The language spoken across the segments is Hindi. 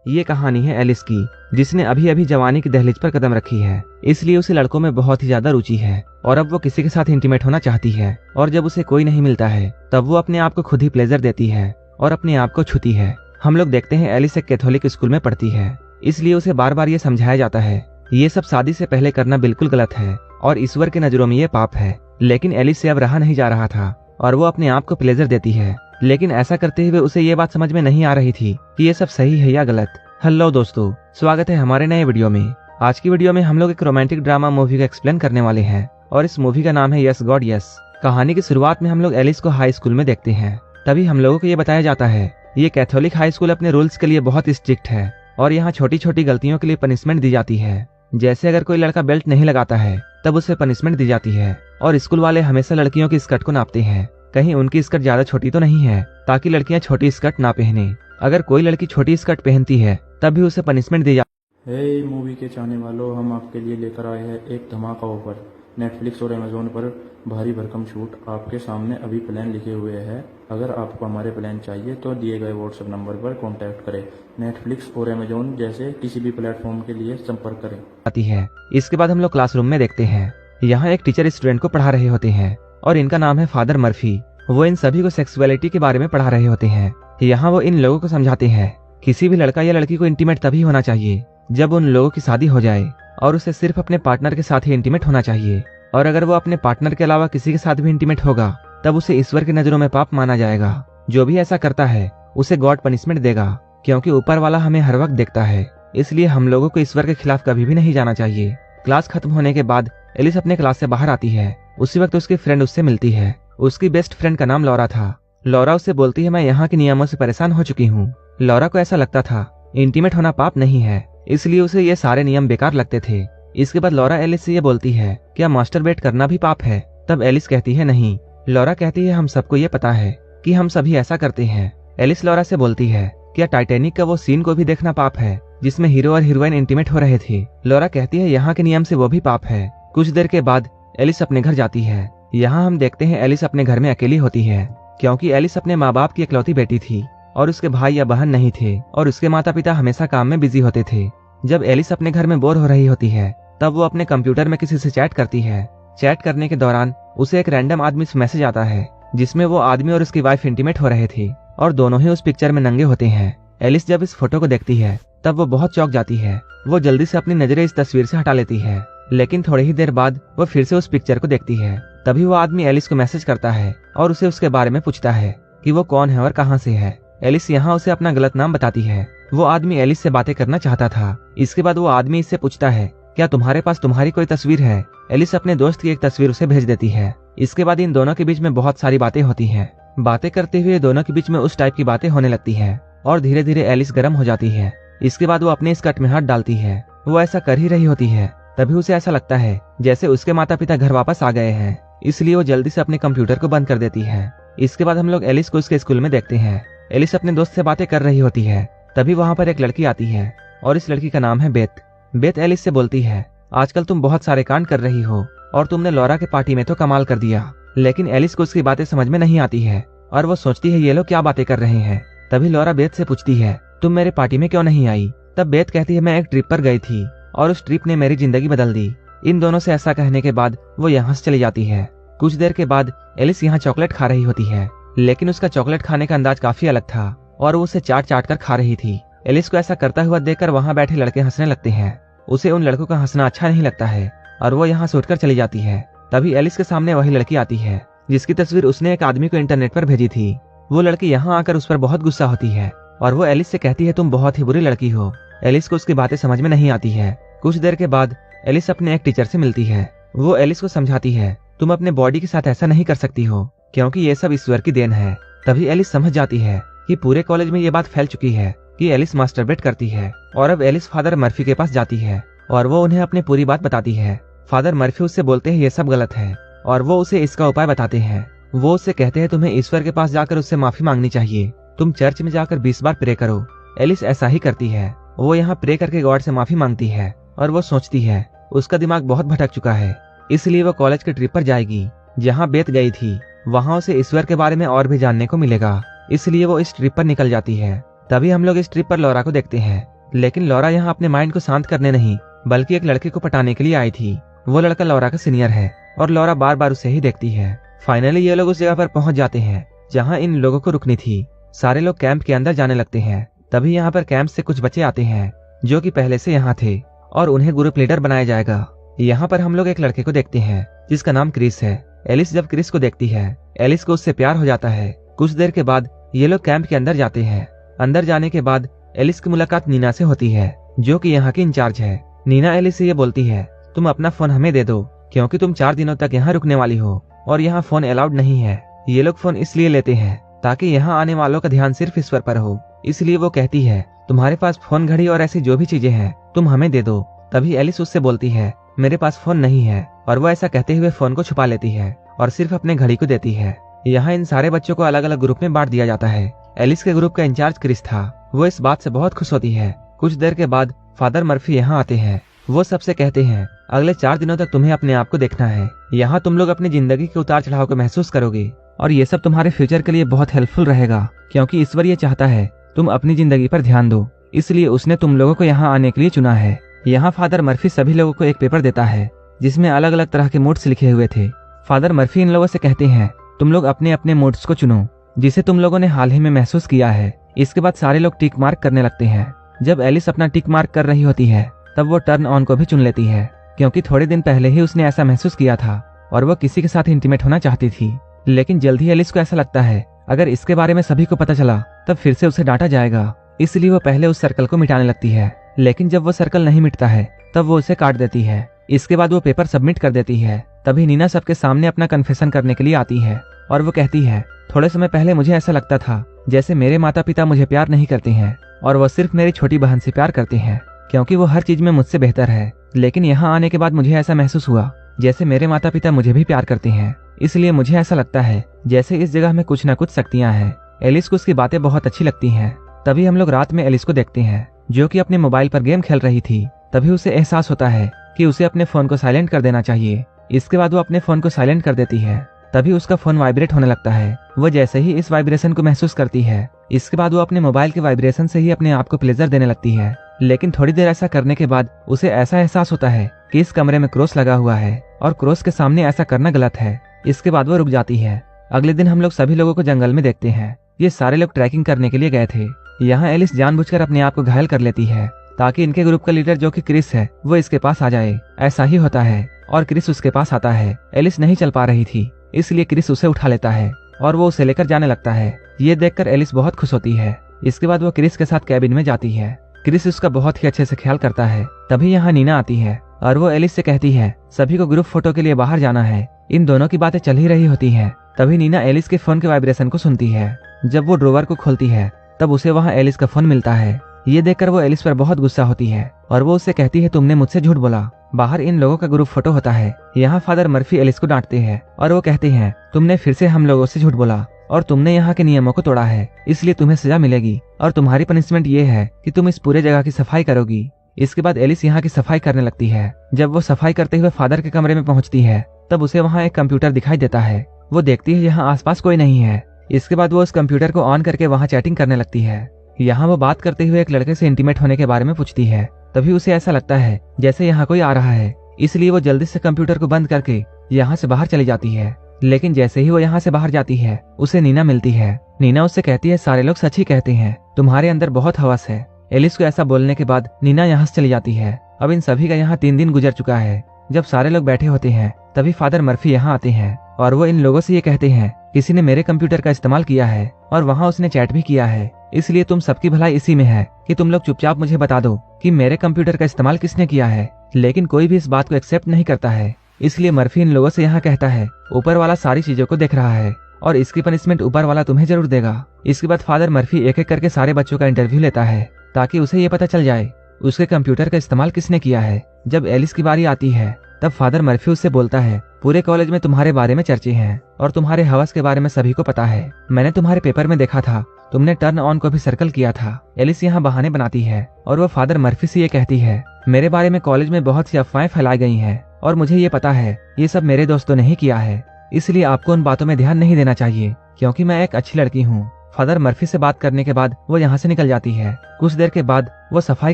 ये कहानी है एलिस की, जिसने अभी अभी जवानी की दहलीज पर कदम रखी है। इसलिए उसे लड़कों में बहुत ही ज्यादा रुचि है और अब वो किसी के साथ इंटीमेट होना चाहती है। और जब उसे कोई नहीं मिलता है तब वो अपने आप को खुद ही प्लेजर देती है और अपने आप को छूती है। हम लोग देखते हैं एलिस एक कैथोलिक स्कूल में पढ़ती है, इसलिए उसे बार बार ये समझाया जाता है ये सब शादी से पहले करना बिल्कुल गलत है और ईश्वर की नजरों में ये पाप है। लेकिन एलिस से अब रहा नहीं जा रहा था और वो अपने आप को प्लेजर देती है, लेकिन ऐसा करते हुए उसे ये बात समझ में नहीं आ रही थी कि ये सब सही है या गलत। हेलो दोस्तों, स्वागत है हमारे नए वीडियो में। आज की वीडियो में हम लोग एक रोमांटिक ड्रामा मूवी का एक्सप्लेन करने वाले हैं और इस मूवी का नाम है यस गॉड यस। कहानी की शुरुआत में हम लोग एलिस को हाई स्कूल में देखते हैं। तभी हम लोगों को ये बताया जाता है ये कैथोलिक हाई स्कूल अपने रूल्स के लिए बहुत स्ट्रिक्ट है और यहाँ छोटी छोटी गलतियों के लिए पनिशमेंट दी जाती है। जैसे अगर कोई लड़का बेल्ट नहीं लगाता है तब उसे पनिशमेंट दी जाती है और स्कूल वाले हमेशा लड़कियों की स्कर्ट को नापते हैं, कहीं उनकी स्कर्ट ज्यादा छोटी तो नहीं है, ताकि लड़कियां छोटी स्कर्ट ना पहने। अगर कोई लड़की छोटी स्कर्ट पहनती है तब भी उसे पनिशमेंट दी जाती है। हे मूवी के चाहने वालों, हम आपके लिए लेकर आए हैं एक धमाका ऑफर। नेटफ्लिक्स और अमेजोन पर भारी भरकम छूट आपके सामने अभी प्लान लिखे हुए हैं। अगर आपको हमारे प्लान चाहिए तो दिए गए व्हाट्सएप नंबर पर कांटेक्ट करें। नेटफ्लिक्स और अमेजोन जैसे किसी भी प्लेटफॉर्म के लिए संपर्क करें। आती है। इसके बाद हम लोग क्लासरूम में देखते हैं, यहाँ एक टीचर स्टूडेंट को पढ़ा रहे होते हैं और इनका नाम है फादर मर्फी। वो इन सभी को सेक्सुअलिटी के बारे में पढ़ा रहे होते हैं। यहाँ वो इन लोगों को समझाते हैं किसी भी लड़का या लड़की को इंटीमेट तभी होना चाहिए जब उन लोगों की शादी हो जाए और उसे सिर्फ अपने पार्टनर के साथ ही इंटीमेट होना चाहिए। और अगर वो अपने पार्टनर के अलावा किसी के साथ भी इंटीमेट होगा तब उसे ईश्वर की नजरों में पाप माना जाएगा। जो भी ऐसा करता है उसे गॉड पनिशमेंट देगा, क्योंकि ऊपर वाला हमें हर वक्त देखता है। इसलिए हम लोगों को ईश्वर के खिलाफ कभी भी नहीं जाना चाहिए। क्लास खत्म होने के बाद एलिस अपने क्लास से बाहर आती है। उसी वक्त उसकी फ्रेंड उससे मिलती है। उसकी बेस्ट फ्रेंड का नाम लौरा था। लौरा उससे बोलती है मैं यहाँ के नियमों से परेशान हो चुकी हूँ। लौरा को ऐसा लगता था इंटीमेट होना पाप नहीं है, इसलिए उसे ये सारे नियम बेकार लगते थे। इसके बाद लौरा एलिस से ये बोलती है क्या मास्टरबेट करना भी पाप है? तब एलिस कहती है नहीं। लौरा कहती है हम सबको ये पता है कि हम सभी ऐसा करते हैं। एलिस लौरा से बोलती है क्या टाइटैनिक का वो सीन को भी देखना पाप है जिसमें हीरो और हीरोइन इंटीमेट हो रहे थे? लौरा कहती है यहाँ के नियम से वो भी पाप है। कुछ देर के बाद एलिस अपने घर जाती है। यहाँ हम देखते हैं एलिस अपने घर में अकेली होती है, क्योंकि एलिस अपने माँ बाप की इकलौती बेटी थी और उसके भाई या बहन नहीं थे और उसके माता पिता हमेशा काम में बिजी होते थे। जब एलिस अपने घर में बोर हो रही होती है तब वो अपने कंप्यूटर में किसी से चैट करती है। चैट करने के दौरान उसे एक रैंडम आदमी से मैसेज आता है जिसमें वो आदमी और उसकी वाइफ इंटीमेट हो रहे थे और दोनों ही उस पिक्चर में नंगे होते हैं। एलिस जब इस फोटो को देखती है तब वो बहुत चौंक जाती है। वो जल्दी से अपनी नजरें इस तस्वीर से हटा लेती है, लेकिन थोड़ी ही देर बाद वो फिर से उस पिक्चर को देखती है। तभी वो आदमी एलिस को मैसेज करता है और उसे उसके बारे में पूछता है कि वो कौन है और कहाँ से है। एलिस यहाँ उसे अपना गलत नाम बताती है। वो आदमी एलिस से बातें करना चाहता था। इसके बाद वो आदमी इससे पूछता है क्या तुम्हारे पास तुम्हारी कोई तस्वीर है? एलिस अपने दोस्त की एक तस्वीर उसे भेज देती है। इसके बाद इन दोनों के बीच में बहुत सारी बातें होती हैं। बातें करते हुए दोनों के बीच में उस टाइप की बातें होने लगती है और धीरे धीरे एलिस गर्म हो जाती है। इसके बाद वो अपने स्कर्ट में हाथ डालती है। वो ऐसा कर ही रही होती है तभी उसे ऐसा लगता है जैसे उसके माता पिता घर वापस आ गए हैं, इसलिए वो जल्दी से अपने कंप्यूटर को बंद कर देती है। इसके बाद हम लोग एलिस को उसके स्कूल में देखते हैं। एलिस अपने दोस्त से बातें कर रही होती है। तभी वहाँ पर एक लड़की आती है और इस लड़की का नाम है बेथ। बेथ एलिस से बोलती है आजकल तुम बहुत सारे कांड कर रही हो और तुमने लौरा के पार्टी में तो कमाल कर दिया। लेकिन एलिस को उसकी बातें समझ में नहीं आती है और वो सोचती है ये लोग क्या बातें कर रहे हैं। तभी लौरा बेथ से पूछती है तुम मेरे पार्टी में क्यों नहीं आई? तब बेथ कहती है मैं एक ट्रिप पर गई थी और उस ट्रिप ने मेरी जिंदगी बदल दी। इन दोनों से ऐसा कहने के बाद वो यहाँ से चली जाती है। कुछ देर के बाद एलिस यहाँ चॉकलेट खा रही होती है, लेकिन उसका चॉकलेट खाने का अंदाज काफी अलग था और वो उसे चाट चाट कर खा रही थी। एलिस को ऐसा करता हुआ देखकर वहाँ बैठे लड़के हंसने लगते हैं। उसे उन लड़कों का हंसना अच्छा नहीं लगता है और वो यहाँ से उठकर चली जाती है। तभी एलिस के सामने वही लड़की आती है जिसकी तस्वीर उसने एक आदमी को इंटरनेट पर भेजी थी। वो लड़की यहाँ आकर उस पर बहुत गुस्सा होती है और वो एलिस से कहती है तुम बहुत ही बुरी लड़की हो। एलिस को उसकी बातें समझ में नहीं आती है। कुछ देर के बाद एलिस अपने एक टीचर से मिलती है। वो एलिस को समझाती है तुम अपने बॉडी के साथ ऐसा नहीं कर सकती हो, क्योंकि ये सब ईश्वर की देन है। तभी एलिस समझ जाती है कि पूरे कॉलेज में ये बात फैल चुकी है कि एलिस मास्टरबेट करती है और अब एलिस फादर मर्फी के पास जाती है और वो उन्हें अपनी पूरी बात बताती है। फादर मर्फी उससे बोलते हैं ये सब गलत है और वो उसे इसका उपाय बताते हैं। वो उससे कहते हैं तुम्हें ईश्वर के पास जाकर उससे माफी मांगनी चाहिए। तुम चर्च में जाकर 20 बार प्रे करो। एलिस ऐसा ही करती है। वो यहाँ प्रे करके गॉड से माफी मांगती है और वो सोचती है उसका दिमाग बहुत भटक चुका है, इसलिए वो कॉलेज के ट्रिप पर जाएगी जहाँ बेथ गई थी। वहाँ उसे ईश्वर के बारे में और भी जानने को मिलेगा, इसलिए वो इस ट्रिप पर निकल जाती है। तभी हम लोग इस ट्रिप पर लौरा को देखते हैं। लेकिन लॉरा यहाँ अपने माइंड को शांत करने नहीं बल्कि एक लड़के को पटाने के लिए आई थी। वो लड़का लॉरा का सीनियर है और लॉरा बार बार उसे ही देखती है। फाइनली ये लोग उस जगह पर पहुंच जाते हैं जहाँ इन लोगों को रुकनी थी। सारे लोग कैंप के अंदर जाने लगते हैं। तभी यहाँ पर कैंप से कुछ बच्चे आते हैं जो कि पहले से यहाँ थे और उन्हें ग्रुप लीडर बनाया जाएगा। यहाँ पर हम लोग एक लड़के को देखते हैं जिसका नाम क्रिस है। एलिस जब क्रिस को देखती है, एलिस को उससे प्यार हो जाता है। कुछ देर के बाद ये लोग कैंप के अंदर जाते हैं। अंदर जाने के बाद एलिस की मुलाकात नीना से होती है जो कि यहाँ की इंचार्ज है। नीना एलिस से ये बोलती है, तुम अपना फोन हमें दे दो क्योंकि तुम 4 दिनों तक यहाँ रुकने वाली हो और यहाँ फोन अलाउड नहीं है। ये लोग फोन इसलिए लेते हैं ताकि यहाँ आने वालों का ध्यान सिर्फ ईश्वर पर हो। इसलिए वो कहती है, तुम्हारे पास फोन, घड़ी और ऐसी जो भी चीजें हैं तुम हमें दे दो। तभी एलिस उससे बोलती है, मेरे पास फोन नहीं है, और वो ऐसा कहते हुए फोन को छुपा लेती है और सिर्फ अपने घड़ी को देती है। यहाँ इन सारे बच्चों को अलग अलग ग्रुप में बांट दिया जाता है। एलिस के ग्रुप का इंचार्ज क्रिस था। वो इस बात से बहुत खुश होती है। कुछ देर के बाद फादर मर्फी यहाँ आते हैं। वो सबसे कहते हैं, अगले 4 दिनों तक तुम्हें अपने आप को देखना है। यहाँ तुम लोग अपनी जिंदगी के उतार चढ़ाव को महसूस करोगे और ये सब तुम्हारे फ्यूचर के लिए बहुत हेल्पफुल रहेगा क्योंकि ईश्वर ये चाहता है तुम अपनी जिंदगी पर ध्यान दो, इसलिए उसने तुम लोगों को यहाँ आने के लिए चुना है। यहाँ फादर मर्फी सभी लोगों को एक पेपर देता है जिसमें अलग अलग तरह के मोड्स लिखे हुए थे। फादर मर्फी इन लोगों से कहते हैं, तुम लोग अपने अपने मोड्स को चुनो जिसे तुम लोगों ने हाल ही में महसूस किया है। इसके बाद सारे लोग टिक मार्क करने लगते हैं। जब एलिस अपना टिक मार्क कर रही होती है तब वो टर्न ऑन को भी चुन लेती है क्योंकि थोड़े दिन पहले ही उसने ऐसा महसूस किया था और वो किसी के साथ इंटीमेट होना चाहती थी। लेकिन जल्द ही एलिस को ऐसा लगता है अगर इसके बारे में सभी को पता चला तब फिर से उसे डांटा जाएगा, इसलिए वो पहले उस सर्कल को मिटाने लगती है। लेकिन जब वो सर्कल नहीं मिटता है तब वो उसे काट देती है। इसके बाद वो पेपर सबमिट कर देती है। तभी नीना सबके सामने अपना कन्फेशन करने के लिए आती है और वो कहती है, थोड़े समय पहले मुझे ऐसा लगता था जैसे मेरे माता पिता मुझे प्यार नहीं करते हैं और वो सिर्फ मेरी छोटी बहन से प्यार करते हैं क्योंकि वो हर चीज में मुझसे बेहतर है। लेकिन यहाँ आने के बाद मुझे ऐसा महसूस हुआ जैसे मेरे माता पिता मुझे भी प्यार करते हैं, इसलिए मुझे ऐसा लगता है जैसे इस जगह में कुछ न कुछ शक्तियाँ हैं। एलिस को उसकी बातें बहुत अच्छी लगती हैं। तभी हम लोग रात में एलिस को देखते हैं जो कि अपने मोबाइल पर गेम खेल रही थी। तभी उसे एहसास होता है कि उसे अपने फोन को साइलेंट कर देना चाहिए। इसके बाद वो अपने फोन को साइलेंट कर देती है। तभी उसका फोन वाइब्रेट होने लगता है। वो जैसे ही इस वाइब्रेशन को महसूस करती है, इसके बाद वो अपने मोबाइल के वाइब्रेशन से ही अपने आप को प्लेजर देने लगती है। लेकिन थोड़ी देर ऐसा करने के बाद उसे ऐसा एहसास होता है कि इस कमरे में क्रॉस लगा हुआ है और क्रॉस के सामने ऐसा करना गलत है। इसके बाद वो रुक जाती है। अगले दिन हम लोग सभी लोगों को जंगल में देखते हैं। ये सारे लोग ट्रैकिंग करने के लिए गए थे। यहाँ एलिस जानबूझकर अपने आप को घायल कर लेती है ताकि इनके ग्रुप का लीडर जो कि क्रिस है वो इसके पास आ जाए। ऐसा ही होता है और क्रिस उसके पास आता है। एलिस नहीं चल पा रही थी, इसलिए क्रिस उसे उठा लेता है और वो उसे लेकर जाने लगता है। ये देखकर एलिस बहुत खुश होती है। इसके बाद वो क्रिस के साथ कैबिन में जाती है। क्रिस उसका बहुत ही अच्छे से ख्याल करता है। तभी यहाँ नीना आती है और वो एलिस से कहती है, सभी को ग्रुप फोटो के लिए बाहर जाना है। इन दोनों की बातें चल ही रही होती हैं। तभी नीना एलिस के फोन के वाइब्रेशन को सुनती है। जब वो ड्रॉवर को खोलती है तब उसे वहाँ एलिस का फोन मिलता है। ये देखकर वो एलिस पर बहुत गुस्सा होती है और वो उससे कहती है, तुमने मुझसे झूठ बोला। बाहर इन लोगों का ग्रुप फोटो होता है। यहाँ फादर मर्फी एलिस को डांटते हैं और वो कहते हैं, तुमने फिर से हम लोगों से झूठ बोला और तुमने यहाँ के नियमों को तोड़ा है, इसलिए तुम्हें सजा मिलेगी और तुम्हारी पनिशमेंट ये है कि तुम इस पूरे जगह की सफाई करोगी। इसके बाद एलिस यहाँ की सफाई करने लगती है। जब वो सफाई करते हुए फादर के कमरे में पहुंचती है तब उसे वहाँ एक कंप्यूटर दिखाई देता है। वो देखती है यहाँ आसपास कोई नहीं है। इसके बाद वो उस कंप्यूटर को ऑन करके वहाँ चैटिंग करने लगती है। यहाँ वो बात करते हुए एक लड़के से इंटीमेट होने के बारे में पूछती है। तभी उसे ऐसा लगता है जैसे यहाँ कोई आ रहा है, इसलिए वो जल्दी से कंप्यूटर को बंद करके यहाँ से बाहर चली जाती है। लेकिन जैसे ही वो यहाँ से बाहर जाती है उसे नीना मिलती है। नीना उससे कहती है, सारे लोग सच ही कहते हैं, तुम्हारे अंदर बहुत हवस है। एलिस को ऐसा बोलने के बाद नीना यहाँ से चली जाती है। अब इन सभी का यहाँ 3 दिन गुजर चुका है। जब सारे लोग बैठे होते हैं तभी फादर मर्फी यहाँ आते हैं और वो इन लोगों से ये कहते हैं, किसी ने मेरे कंप्यूटर का इस्तेमाल किया है और वहाँ उसने चैट भी किया है, इसलिए तुम सबकी भलाई इसी में है कि तुम लोग चुपचाप मुझे बता दो कि मेरे कंप्यूटर का इस्तेमाल किसने किया है। लेकिन कोई भी इस बात को एक्सेप्ट नहीं करता है। इसलिए मर्फी इन लोगों से यहाँ कहता है, ऊपर वाला सारी चीजों को देख रहा है और इसकी पनिशमेंट ऊपर वाला तुम्हें जरूर देगा। इसके बाद फादर मर्फी एक एक करके सारे बच्चों का इंटरव्यू लेता है ताकि उसे ये पता चल जाए उसके कंप्यूटर का इस्तेमाल किसने किया है। जब एलिस की बारी आती है तब फादर मर्फी उससे बोलता है, पूरे कॉलेज में तुम्हारे बारे में चर्चे हैं और तुम्हारे हवस के बारे में सभी को पता है। मैंने तुम्हारे पेपर में देखा था, तुमने टर्न ऑन को भी सर्कल किया था। एलिस यहाँ बहाने बनाती है और वो फादर मर्फी से ये कहती है, मेरे बारे में कॉलेज में बहुत सी अफवाहें फैलाई गई हैं और मुझे ये पता है ये सब मेरे दोस्तों ने ही किया है, इसलिए आपको उन बातों में ध्यान नहीं देना चाहिए क्योंकि मैं एक अच्छी लड़की हूँ। फादर मर्फी से बात करने के बाद वो यहाँ से निकल जाती है। कुछ देर के बाद वो सफाई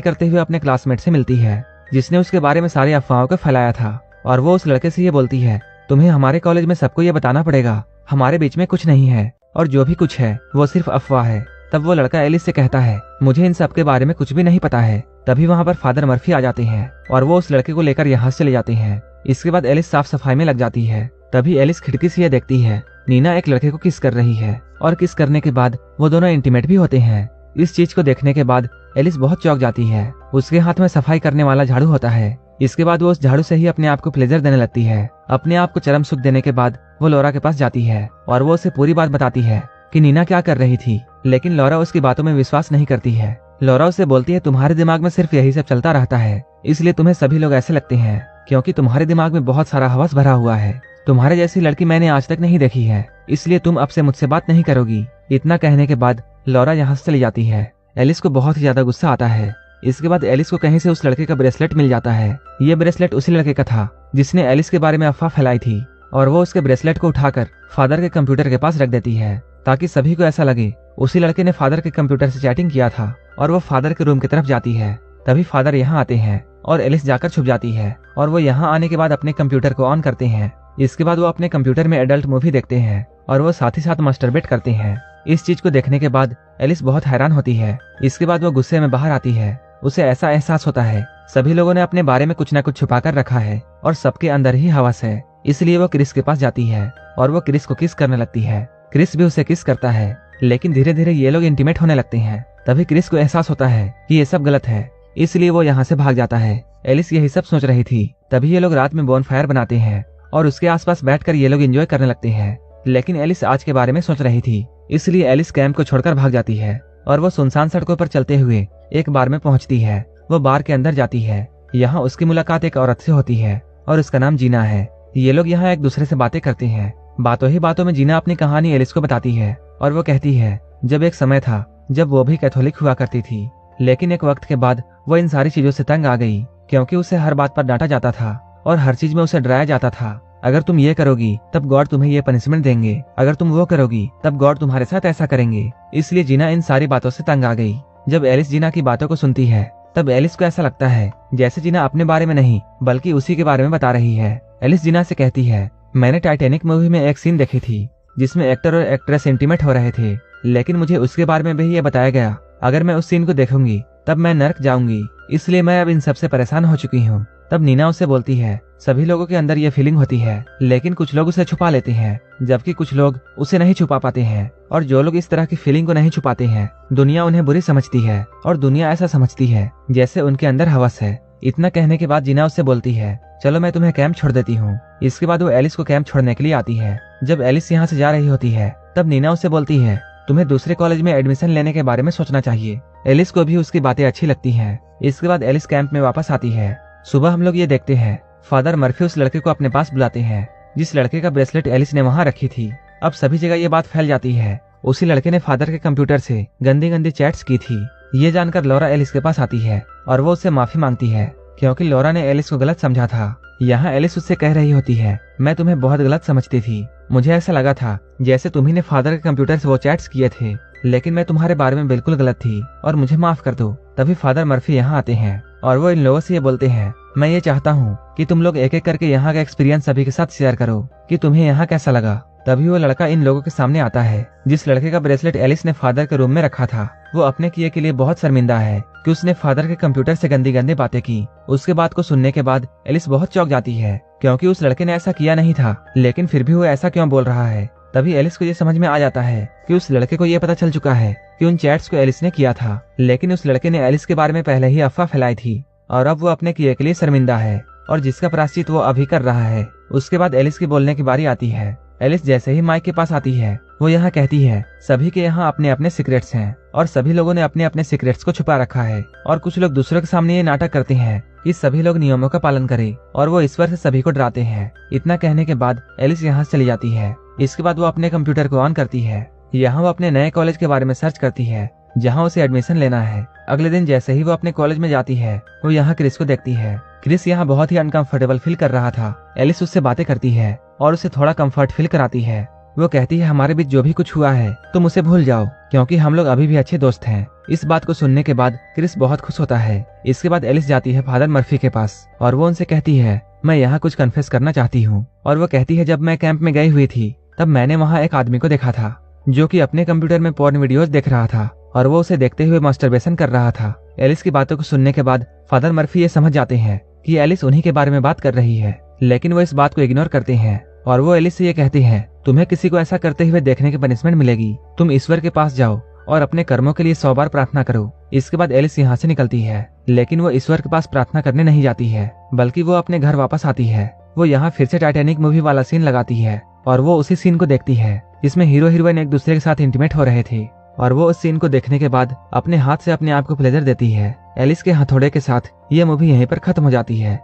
करते हुए अपने क्लासमेट से मिलती है, जिसने उसके बारे में सारी अफवाहों को फैलाया था। और वो उस लड़के से ये बोलती है, तुम्हें हमारे कॉलेज में सबको ये बताना पड़ेगा, हमारे बीच में कुछ नहीं है और जो भी कुछ है वो सिर्फ अफवाह है। तब वो लड़का एलिस से कहता है, मुझे इन सब के बारे में कुछ भी नहीं पता है। तभी वहाँ पर फादर मर्फी आ जाते हैं और वो उस लड़के को लेकर यहाँ से चले जाते हैं। इसके बाद एलिस साफ सफाई में लग जाती है। तभी एलिस खिड़की से यह देखती है, नीना एक लड़के को किस कर रही है और किस करने के बाद वो दोनों इंटीमेट भी होते हैं। इस चीज को देखने के बाद एलिस बहुत चौंक जाती है। उसके हाथ में सफाई करने वाला झाड़ू होता है। इसके बाद वो उस झाड़ू से ही अपने आप को प्लेजर देने लगती है। अपने आप को चरम सुख देने के बाद वो लौरा के पास जाती है और वो उसे पूरी बात बताती है कि नीना क्या कर रही थी। लेकिन लौरा उसकी बातों में विश्वास नहीं करती है। लौरा उसे बोलती है, तुम्हारे दिमाग में सिर्फ यही सब चलता रहता है, इसलिए तुम्हें सभी लोग ऐसे लगते हैं क्योंकि तुम्हारे दिमाग में बहुत सारा हवस भरा हुआ है। तुम्हारे जैसी लड़की मैंने आज तक नहीं देखी है, इसलिए तुम अब से मुझसे बात नहीं करोगी। इतना कहने के बाद लौरा यहाँ से चली जाती है। एलिस को बहुत ही ज्यादा गुस्सा आता है। इसके बाद एलिस को कहीं से उस लड़के का ब्रेसलेट मिल जाता है। ये ब्रेसलेट उसी लड़के का था जिसने एलिस के बारे में अफवाह फैलाई थी और वो उसके ब्रेसलेट को उठाकर फादर के कंप्यूटर के पास रख देती है ताकि सभी को ऐसा लगे उसी लड़के ने फादर के कंप्यूटर से चैटिंग किया था। और वो फादर के रूम की तरफ जाती है। तभी फादर यहाँ आते हैं और एलिस जाकर छुप जाती है और वो यहाँ आने के बाद अपने कंप्यूटर को ऑन करते हैं। इसके बाद वो अपने कंप्यूटर में एडल्ट मूवी देखते हैं और वो साथ ही साथ मास्टरबेट करते हैं। इस चीज को देखने के बाद एलिस बहुत हैरान होती है। इसके बाद वो गुस्से में बाहर आती है। उसे ऐसा एहसास होता है सभी लोगों ने अपने बारे में कुछ न कुछ छुपा कर रखा है और सबके अंदर ही हवस है। इसलिए वो क्रिस के पास जाती है और वो क्रिस को किस करने लगती है। क्रिस भी उसे किस करता है, लेकिन धीरे धीरे ये लोग इंटीमेट होने लगते हैं। तभी क्रिस को एहसास होता है कि ये सब गलत है, इसलिए वो यहाँ से भाग जाता है। एलिस यही सब सोच रही थी। तभी ये लोग रात में बोनफायर बनाते हैं और उसके आसपास बैठकर ये लोग एंजॉय करने लगते हैं। लेकिन एलिस आज के बारे में सोच रही थी, इसलिए एलिस कैंप को छोड़कर भाग जाती है और वो सुनसान सड़कों पर चलते हुए एक बार में पहुंचती है। वो बार के अंदर जाती है। यहाँ उसकी मुलाकात एक औरत से होती है और उसका नाम जीना है। ये लोग यहाँ एक दूसरे से बातें करते हैं। बातों ही बातों में जीना अपनी कहानी एलिस को बताती है और वो कहती है, जब एक समय था जब वो भी कैथोलिक हुआ करती थी, लेकिन एक वक्त के बाद वो इन सारी चीजों से तंग आ गई क्योंकि उसे हर बात पर डांटा जाता था और हर चीज में उसे डराया जाता था। अगर तुम ये करोगी तब गॉड तुम्हें ये पनिशमेंट देंगे, अगर तुम वो करोगी तब गॉड तुम्हारे साथ ऐसा करेंगे। इसलिए जीना इन सारी बातों से तंग आ गई। जब एलिस जीना की बातों को सुनती है तब एलिस को ऐसा लगता है जैसे जीना अपने बारे में नहीं बल्कि उसी के बारे में बता रही है। एलिस जीना से कहती है, मैंने टाइटैनिक मूवी में एक सीन देखी थी जिसमें एक्टर और एक्ट्रेस इंटीमेट हो रहे थे, लेकिन मुझे उसके बारे में भी ये बताया गया अगर मैं उस सीन को देखूंगी तब मैं नर्क जाऊंगी, इसलिए मैं अब इन सब से परेशान हो चुकी हूँ। तब नीना उससे बोलती है, सभी लोगों के अंदर ये फीलिंग होती है, लेकिन कुछ लोग उसे छुपा लेते हैं जबकि कुछ लोग उसे नहीं छुपा पाते हैं। और जो लोग इस तरह की फीलिंग को नहीं छुपाते हैं, दुनिया उन्हें बुरी समझती है और दुनिया ऐसा समझती है जैसे उनके अंदर हवस है। इतना कहने के बाद जीना उससे बोलती है, चलो मैं तुम्हें कैंप छोड़ देती हूँ। इसके बाद वो एलिस को कैंप छोड़ने के लिए आती है। जब एलिस यहाँ से जा रही होती है तब नीना उससे बोलती है, तुम्हें दूसरे कॉलेज में एडमिशन लेने के बारे में सोचना चाहिए। एलिस को भी उसकी बातें अच्छी लगती हैं। इसके बाद एलिस कैंप में वापस आती है। सुबह हम लोग ये देखते हैं फादर मर्फी उस लड़के को अपने पास बुलाते हैं जिस लड़के का ब्रेसलेट एलिस ने वहाँ रखी थी। अब सभी जगह ये बात फैल जाती है उसी लड़के ने फादर के कंप्यूटर से गंदी गंदी चैट्स की थी। ये जानकर लौरा एलिस के पास आती है और वो उससे माफी मांगती है क्योंकि लौरा ने एलिस को गलत समझा था। यहाँ एलिस उससे कह रही होती है, मैं तुम्हें बहुत गलत समझती थी, मुझे ऐसा लगा था जैसे तुम्ही ने फादर के कंप्यूटर से वो चैट्स किए थे, लेकिन मैं तुम्हारे बारे में बिल्कुल गलत थी और मुझे माफ कर दो। तभी फादर मर्फी यहाँ आते हैं और वो इन लोगों से ये बोलते हैं, मैं ये चाहता हूँ कि तुम लोग एक एक करके यहाँ का एक्सपीरियंस सभी के साथ शेयर करो कि तुम्हें यहाँ कैसा लगा। तभी वो लड़का इन लोगों के सामने आता है जिस लड़के का ब्रेसलेट एलिस ने फादर के रूम में रखा था। वो अपने किए के लिए बहुत शर्मिंदा है कि उसने फादर के कंप्यूटर से गंदी गंदी बातें की। उसके बात को सुनने के बाद एलिस बहुत चौंक जाती है क्योंकि उस लड़के ने ऐसा किया नहीं था, लेकिन फिर भी वो ऐसा क्यों बोल रहा है। तभी एलिस को ये समझ में आ जाता है कि उस लड़के को ये पता चल चुका है कि उन चैट्स को एलिस ने किया था, लेकिन उस लड़के ने एलिस के बारे में पहले ही अफवाह फैलाई थी और अब वो अपने किए के लिए शर्मिंदा है और जिसका प्रायश्चित वो अभी कर रहा है। उसके बाद एलिस की बोलने की बारी आती है। एलिस जैसे ही माइक के पास आती है वो यहाँ कहती है, सभी के यहाँ अपने अपने सीक्रेट्स हैं और सभी लोगों ने अपने अपने सीक्रेट्स को छुपा रखा है और कुछ लोग दूसरों के सामने ये नाटक करते हैं कि सभी लोग नियमों का पालन करें और वो ईश्वर से सभी को डराते हैं। इतना कहने के बाद एलिस यहाँ से चली जाती है। इसके बाद वो अपने कंप्यूटर को ऑन करती है। यहाँ वो अपने नए कॉलेज के बारे में सर्च करती है जहाँ उसे एडमिशन लेना है। अगले दिन जैसे ही वो अपने कॉलेज में जाती है वो यहाँ क्रिस को देखती है। क्रिस यहाँ बहुत ही अनकंफर्टेबल फील कर रहा था। एलिस उससे बातें करती है और उसे थोड़ा कंफर्ट फील कराती है। वो कहती है हमारे बीच जो भी कुछ हुआ है तुम उसे भूल जाओ, क्योंकि हम लोग अभी भी अच्छे दोस्त हैं। इस बात को सुनने के बाद क्रिस बहुत खुश होता है। इसके बाद एलिस जाती है फादर मर्फी के पास और वो उनसे कहती है मैं यहाँ कुछ कन्फेस करना चाहती हूँ। और वो कहती है जब मैं कैंप में गई हुई थी तब मैंने वहाँ एक आदमी को देखा था जो कि अपने कंप्यूटर में पोर्न वीडियोस देख रहा था और वो उसे देखते हुए मास्टरबेशन कर रहा था। एलिस की बातों को सुनने के बाद फादर मर्फी ये समझ जाते हैं कि एलिस उन्हीं के बारे में बात कर रही है, लेकिन वो इस बात को इग्नोर करते हैं और वो एलिस से ये कहते हैं तुम्हें किसी को ऐसा करते हुए देखने की पनिशमेंट मिलेगी, तुम ईश्वर के पास जाओ और अपने कर्मों के लिए 100 बार प्रार्थना करो। इसके बाद एलिस यहाँ से निकलती है, लेकिन वो ईश्वर के पास प्रार्थना करने नहीं जाती है, बल्कि वो अपने घर वापस आती है। वो यहाँ फिर से टाइटैनिक मूवी वाला सीन लगाती है और वो उसी सीन को देखती है जिसमें हीरो हीरोइन एक दूसरे के साथ इंटीमेट हो रहे थे। और वो उस सीन को देखने के बाद अपने हाथ से अपने आप को प्लेजर देती है। एलिस के हथौड़े के साथ ये मूवी यहीं पर खत्म हो जाती है।